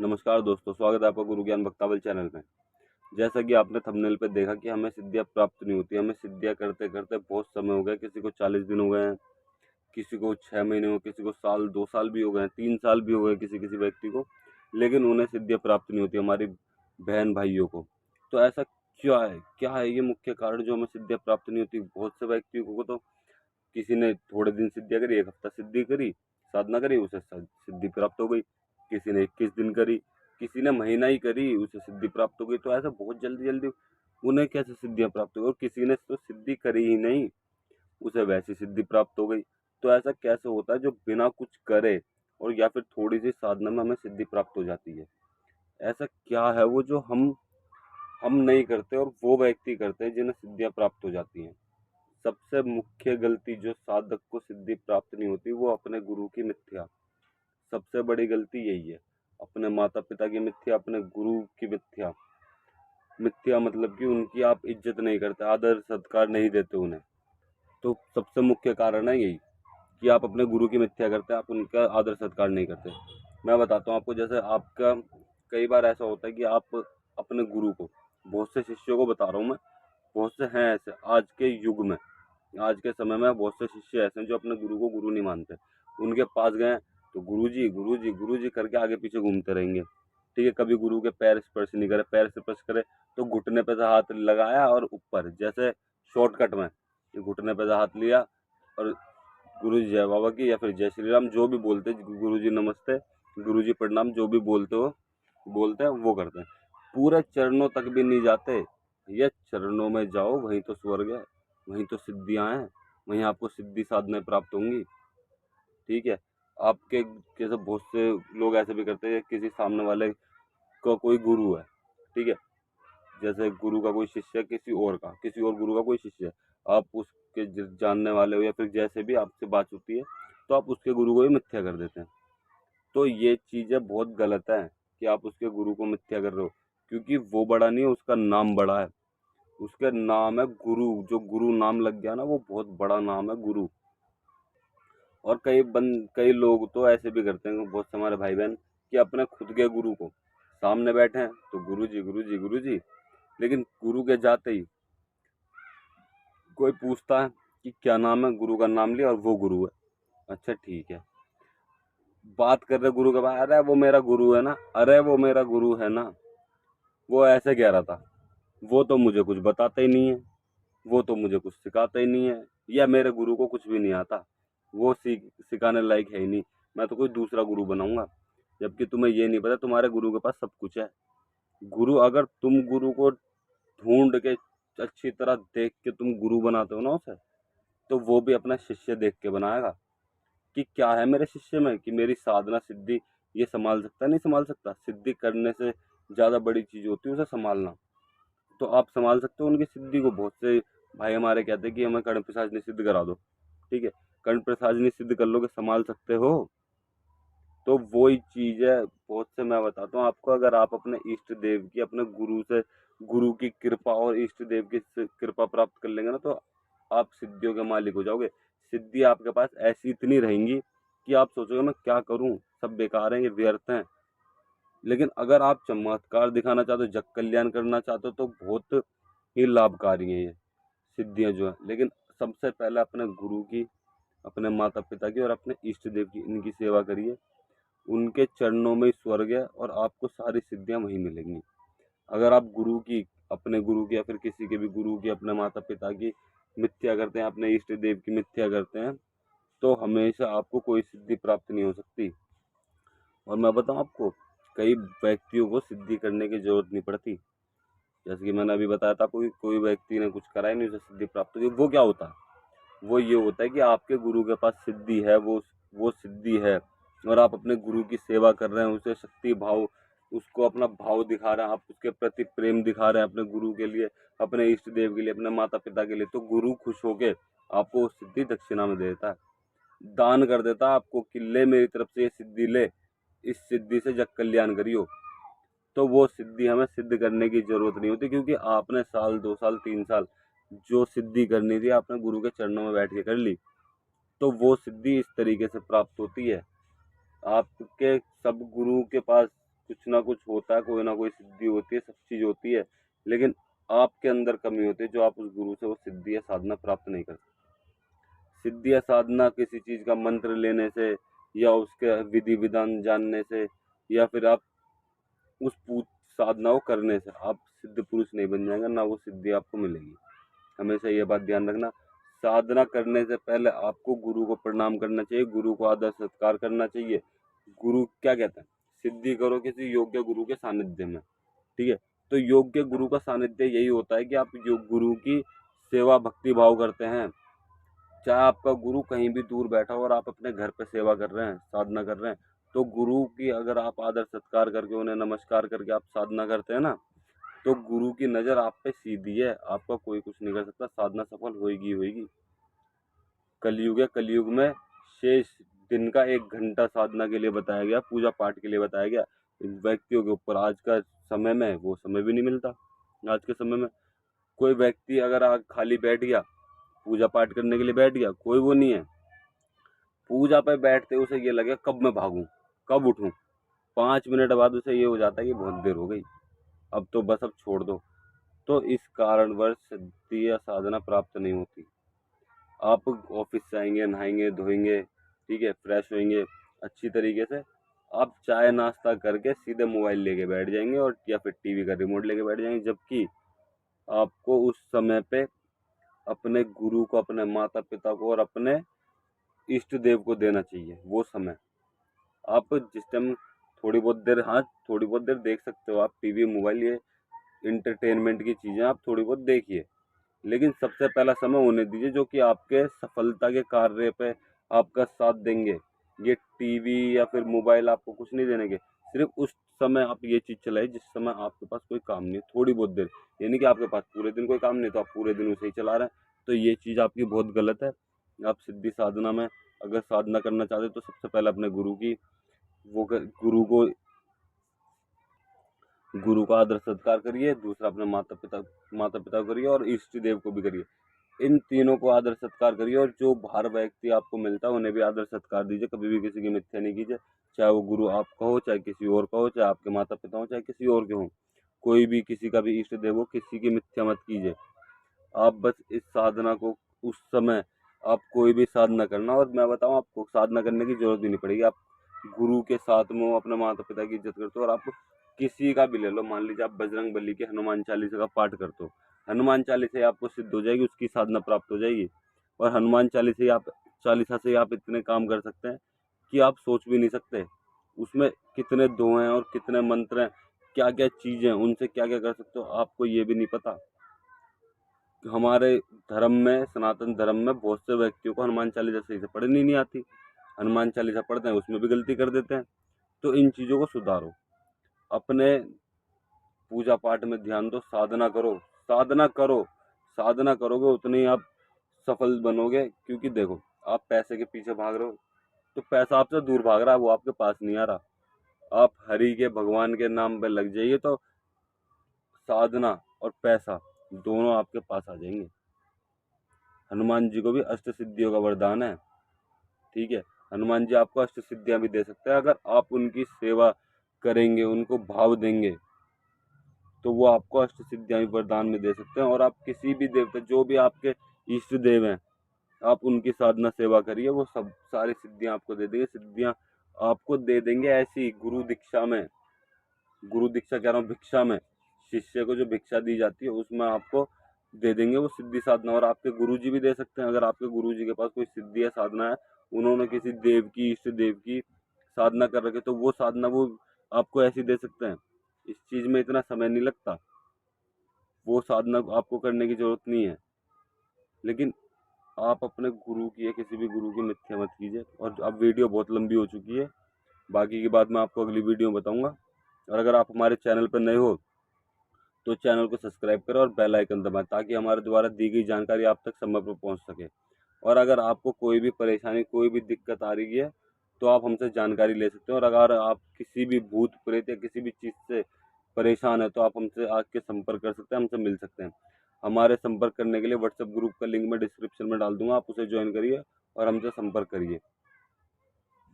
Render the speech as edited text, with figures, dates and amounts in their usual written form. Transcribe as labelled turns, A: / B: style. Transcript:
A: नमस्कार दोस्तों, स्वागत है आपका गुरु ज्ञान भक्तावल चैनल में। जैसा कि आपने थंबनेल पे देखा कि हमें सिद्धियाँ प्राप्त नहीं होती, हमें सिद्धियाँ करते-करते बहुत समय हो गया, किसी को 40 दिन हो गए हैं, किसी को 6 महीने हो, किसी को साल, 2 साल भी हो गए हैं, 3 साल भी हो गए किसी-किसी व्यक्ति को, लेकिन उन्हें सिद्धियाँ प्राप्त नहीं होती, हमारी बहन-भाइयों को। तो ऐसा क्या है? क्या है ये मुख्य कारण जो हमें सिद्धियाँ प्राप्त नहीं होती? बहुत से व्यक्तियों को तो किसी ने थोड़े दिन सिद्धियाँ करी, 1 हफ्ता सिद्धि करी, साधना करी, उसे सिद्धि प्राप्त हो गई। किसी ने 21 दिन करी, किसी ने महीना ही करी, उसे सिद्धि प्राप्त हो गई। तो ऐसा बहुत जल्दी-जल्दी उन्हें कैसे सिद्धियाँ प्राप्त हो गई और किसी ने तो सिद्धि करी ही नहीं, उसे वैसी सिद्धि प्राप्त हो गई। तो ऐसा कैसे होता है जो बिना कुछ करे और या फिर थोड़ी-सी साधना में हमें सिद्धि प्राप्त हो जाती है? ऐसा क्या है वो जो हम नहीं करते और वो व्यक्ति करते हैं जिन्हें सिद्धियाँ प्राप्त हो जाती हैं? सबसे मुख्य गलती जो साधक को सिद्धि प्राप्त नहीं होती वो अपने गुरु की मिथ्या। सबसे बड़ी गलती यही है। अपने माता पिता की मिथ्या, अपने गुरु की मिथ्या। मिथ्या मतलब कि उनकी आप इज्जत नहीं करते, आदर सत्कार नहीं देते उन्हें। तो सबसे मुख्य कारण है यही कि आप अपने गुरु की मिथ्या करते हैं, आप उनका आदर सत्कार नहीं करते। मैं बताता हूँ आपको, जैसे आपका कई बार ऐसा होता है कि आप अपने गुरु को, बहुत से शिष्यों को बता रहा हूँ मैं, बहुत से हैं ऐसे आज के युग में, आज के समय में बहुत से शिष्य ऐसे हैं जो अपने गुरु को गुरु नहीं मानते। उनके पास गए तो गुरुजी, गुरुजी, गुरुजी करके आगे पीछे घूमते रहेंगे। ठीक है, कभी गुरु के पैर स्पर्श नहीं करे, पैर स्पर्श करे तो घुटने पे से हाथ लगाया और ऊपर, जैसे शॉर्टकट में ये घुटने पे से हाथ लिया और गुरुजी जय बाबा की या फिर जय श्री राम जो भी बोलते, गुरुजी नमस्ते, गुरुजी प्रणाम, जो भी बोलते हैं वो करते हैं। पूरे चरणों तक भी नहीं जाते। ये चरणों में जाओ, वहीं तो स्वर्ग है, वहीं तो सिद्धियां हैं, वहीं आपको सिद्धि साधनाएं प्राप्त होंगी। ठीक है, आपके जैसे बहुत से लोग ऐसे भी करते हैं, किसी सामने वाले का कोई गुरु है, ठीक है, जैसे गुरु का कोई शिष्य है, किसी और गुरु का कोई शिष्य है, आप उसके जानने वाले हो या फिर जैसे भी आपसे बात होती है, तो आप उसके गुरु को ही मिथ्या कर देते हैं। तो ये चीजें बहुत गलत है कि आप उसके गुरु को मिथ्या कर रहे हो, क्योंकि वो बड़ा नहीं है, उसका नाम बड़ा है। उसका नाम है गुरु। जो गुरु नाम लग गया ना, वो बहुत बड़ा नाम है गुरु। और कई लोग तो ऐसे भी करते हैं, बहुत से हमारे भाई बहन, कि अपने खुद के गुरु को सामने बैठे हैं तो गुरु जी, गुरु जी, गुरु जी, लेकिन गुरु के जाते ही कोई पूछता है कि क्या नाम है, गुरु का नाम लिया और वो गुरु है। अच्छा ठीक है, बात कर रहे गुरु के बाद, अरे वो मेरा गुरु है ना, अरे वो मेरा गुरु है ना, वो ऐसे कह रहा था, वो तो मुझे कुछ बताता ही नहीं है, वो तो मुझे कुछ सिखाता ही नहीं है, या मेरे गुरु को कुछ भी नहीं आता, वो सिखाने लायक है ही नहीं, मैं तो कोई दूसरा गुरु बनाऊंगा। जबकि तुम्हें ये नहीं पता तुम्हारे गुरु के पास सब कुछ है। गुरु, अगर तुम गुरु को ढूंढ के अच्छी तरह देख के तुम गुरु बनाते हो ना उसे, तो वो भी अपना शिष्य देख के बनाएगा कि क्या है मेरे शिष्य में, कि मेरी साधना सिद्धि ये संभाल सकता है, नहीं संभाल सकता। सिद्धि करने से ज्यादा बड़ी चीज होती है उसे संभालना। तो आप संभाल सकते हो उनकी सिद्धि को। बहुत से भाई हमारे कहते हैं कि हमें कर्ण प्रसाद निषिद्ध करा दो। ठीक है, कर्ण प्रसाद निषिद्ध कर लोगे, संभाल सकते हो? तो वो ही चीज है। बहुत से मैं बताता हूँ आपको, अगर आप अपने इष्ट देव की, अपने गुरु से, गुरु की कृपा और इष्ट देव की कृपा प्राप्त कर लेंगे ना, तो आप सिद्धियों के मालिक हो जाओगे। सिद्धि आपके पास ऐसी इतनी रहेंगी कि आप सोचोगे मैं क्या करूं, सब बेकार है, ये व्यर्थ है। लेकिन अगर आप चमत्कार दिखाना चाहते हो, जग कल्याण करना चाहते हो, तो बहुत ही लाभकारी है ये सिद्धियां जो है। लेकिन सबसे पहले अपने गुरु की, अपने माता पिता की और अपने इष्ट देव की, इनकी सेवा करिए। उनके चरणों में ही स्वर्ग है और आपको सारी सिद्धियां वहीं मिलेंगी। अगर आप गुरु की, अपने गुरु की या फिर किसी के भी गुरु की, अपने माता पिता की मिथ्या करते हैं, अपने इष्ट देव की मिथ्या करते हैं, तो हमेशा आपको कोई सिद्धि प्राप्त नहीं हो सकती। और मैं बताऊं आपको, कई व्यक्तियों को सिद्धि करने की जरूरत नहीं पड़ती। जैसे कि मैंने अभी बताया था, कोई कोई व्यक्ति ने कुछ करा ही नहीं, उसे सिद्धि प्राप्त हुई। वो क्या होता है? वो ये होता है कि आपके गुरु के पास सिद्धि है, वो सिद्धि है, और आप अपने गुरु की सेवा कर रहे हैं, उसे शक्ति भाव, उसको अपना भाव दिखा रहे हैं, आप उसके प्रति प्रेम दिखा रहे हैं, अपने गुरु के लिए, अपने इष्ट देव के लिए, अपने माता पिता के लिए। तो गुरु खुश होके आपको सिद्धि दक्षिणा में दे देता है, दान कर देता है आपको कि ले मेरी तरफ से ये सिद्धि ले, इस सिद्धि से जग कल्याण करियो। तो वो सिद्धि हमें सिद्ध करने की जरूरत नहीं होती, क्योंकि आपने साल, 2 साल, 3 साल जो सिद्धि करनी थी आपने गुरु के चरणों में बैठ के कर ली। तो वो सिद्धि इस तरीके से प्राप्त होती है। आपके सब गुरु के पास कुछ ना कुछ होता है, कोई ना कोई सिद्धि होती है, सब चीज़ होती है, लेकिन आपके अंदर कमी होती है जो आप उस गुरु से वो सिद्धि या साधना प्राप्त नहीं कर सकते। सिद्धि या साधना किसी चीज़ का मंत्र लेने से या उसके विधि विधान जानने से या फिर आप उस साधना को करने से आप सिद्ध पुरुष नहीं बन जाएंगे, ना वो सिद्धि आपको मिलेगी। हमेशा ये बात ध्यान रखना, साधना करने से पहले आपको गुरु को प्रणाम करना चाहिए, गुरु को आदर सत्कार करना चाहिए। गुरु क्या कहते हैं, सिद्धि करो किसी योग्य गुरु के सानिध्य में, ठीक है। तो योग्य गुरु का सानिध्य यही होता है कि आप योग गुरु की सेवा भक्ति भाव करते हैं। चाहे आपका गुरु कहीं भी दूर बैठा हो और आप अपने घर पे सेवा कर रहे हैं, साधना कर रहे हैं, तो गुरु की अगर आप आदर सत्कार करके उन्हें नमस्कार करके आप साधना करते हैं ना, तो गुरु की नज़र आप पे सीधी है, आपका कोई कुछ नहीं कर सकता, साधना सफल होगी होगी। कलयुग है, कलयुग में शेष दिन का 1 घंटा साधना के लिए बताया गया, पूजा पाठ के लिए बताया गया। इन व्यक्तियों के ऊपर आज का समय में वो समय भी नहीं मिलता। आज के समय में कोई व्यक्ति अगर खाली बैठ गया, पूजा पाठ करने के लिए बैठ गया, कोई वो नहीं है। पूजा पे बैठते उसे ये लगे कब मैं भागूं, कब उठूं। 5 मिनट बाद उसे ये हो जाता है कि बहुत देर हो गई, अब तो बस अब छोड़ दो। तो इस कारणवश सिद्धि या साधना प्राप्त नहीं होती। आप ऑफिस से आएंगे, नहाएंगे धोएंगे, ठीक है, फ्रेश होएंगे अच्छी तरीके से, आप चाय नाश्ता करके सीधे मोबाइल लेके बैठ जाएंगे और या फिर टीवी का रिमोट लेके बैठ जाएंगे, जबकि आपको उस समय पे अपने गुरु को, अपने माता पिता को और अपने इष्ट देव को देना चाहिए वो समय। आप जिस टाइम थोड़ी बहुत देर, हाँ थोड़ी बहुत देर देख सकते हो आप टीवी मोबाइल, ये इंटरटेनमेंट की चीज़ें आप थोड़ी बहुत देखिए, लेकिन सबसे पहला समय उन्हें दीजिए जो कि आपके सफलता के कार्य पे आपका साथ देंगे। ये टीवी या फिर मोबाइल आपको कुछ नहीं देंगे, सिर्फ उस समय आप ये चीज़ चलाइए जिस समय आपके पास कोई काम नहीं है, थोड़ी बहुत देर। यानी कि आपके पास पूरे दिन कोई काम नहीं तो आप पूरे दिन उसे ही चला रहे हैं, तो ये चीज़ आपकी बहुत गलत है। आप सिद्धि साधना में अगर साधना करना चाहते हो तो सबसे पहले अपने गुरु का आदर सत्कार करिए, दूसरा अपने माता पिता को करिए और इष्ट देव को भी करिए। इन तीनों को आदर सत्कार करिए और जो बाहर व्यक्ति आपको मिलता है उन्हें भी आदर सत्कार दीजिए। कभी भी किसी की मिथ्या नहीं कीजिए, चाहे वो गुरु आपका हो, चाहे किसी और का हो, चाहे आपके माता पिता हो, चाहे किसी और के हो। कोई भी किसी का भी इष्ट देव हो, किसी की मिथ्या मत कीजिए। आप बस इस साधना को उस समय आप कोई भी साधना करना, और मैं बताऊं आपको साधना करने की जरूरत भी नहीं पड़ेगी। आप गुरु के साथ में हो, अपने माता पिता की इज्जत करते हो, और आप किसी का भी ले लो, मान लीजिए आप बजरंग बली के हनुमान चालीसा का पाठ करते हो, हनुमान चालीसा ही आपको सिद्ध हो जाएगी, उसकी साधना प्राप्त हो जाएगी। और हनुमान चालीसा से आप इतने काम कर सकते हैं कि आप सोच भी नहीं सकते। उसमें कितने दोहे हैं और कितने मंत्र हैं, क्या क्या चीज़ें हैं, उनसे क्या क्या कर सकते हो आपको ये भी नहीं पता। हमारे धर्म में, सनातन धर्म में बहुत से व्यक्तियों को हनुमान चालीसा सही से पढ़नी नहीं आती, हनुमान चालीसा पढ़ते हैं उसमें भी गलती कर देते हैं। तो इन चीज़ों को सुधारो, अपने पूजा पाठ में ध्यान दो, साधना करो, साधना करो। साधना करोगे उतने ही आप सफल बनोगे, क्योंकि देखो आप पैसे के पीछे भाग रहे हो तो पैसा आपसे दूर भाग रहा है, वो आपके पास नहीं आ रहा। आप हरि के, भगवान के नाम पे लग जाइए तो साधना और पैसा दोनों आपके पास आ जाएंगे। हनुमान जी को भी अष्ट सिद्धियों का वरदान है, ठीक है। हनुमान जी आपको अष्ट सिद्धियां भी दे सकते हैं, अगर आप उनकी सेवा करेंगे, उनको भाव देंगे, तो वो आपको अष्ट सिद्धियां भी वरदान में दे सकते हैं। और आप किसी भी देवता, जो भी आपके इष्ट देव हैं, आप उनकी साधना सेवा करिए, वो सब सारी सिद्धियां आपको दे देंगे। सिद्धियां आपको दे देंगे ऐसी गुरु दीक्षा में, गुरु दीक्षा कह रहा हूँ, भिक्षा में, शिष्य को जो भिक्षा दी जाती है उसमें आपको दे देंगे वो सिद्धि साधना। और आपके गुरुजी भी दे सकते हैं, अगर आपके गुरुजी के पास कोई सिद्धि या साधना है, उन्होंने किसी देव की, इष्ट देव की साधना कर रखी, तो वो साधना वो आपको ऐसी दे सकते हैं। इस चीज में इतना समय नहीं लगता, वो साधना आपको करने की जरूरत नहीं है। लेकिन आप अपने गुरु की या किसी भी गुरु की मिथ्या मत कीजिए। और अब वीडियो बहुत लंबी हो चुकी है, बाकी की बात मैं आपको अगली वीडियो में बताऊंगा। और अगर आप हमारे चैनल पर नए हो तो चैनल को सब्सक्राइब करें और बेल आइकन दबाएं, ताकि हमारे द्वारा दी गई जानकारी आप तक समय पर पहुंच सके। और अगर आपको कोई भी परेशानी, कोई भी दिक्कत आ रही है तो आप हमसे जानकारी ले सकते हैं। और अगर आप किसी भी भूत प्रेत या किसी भी चीज़ से परेशान है तो आप हमसे आके संपर्क कर सकते हैं, हमसे मिल सकते हैं। हमारे संपर्क करने के लिए व्हाट्सएप ग्रुप का लिंक मैं डिस्क्रिप्शन में डाल दूंगा, आप उसे ज्वाइन करिए और हमसे संपर्क करिए।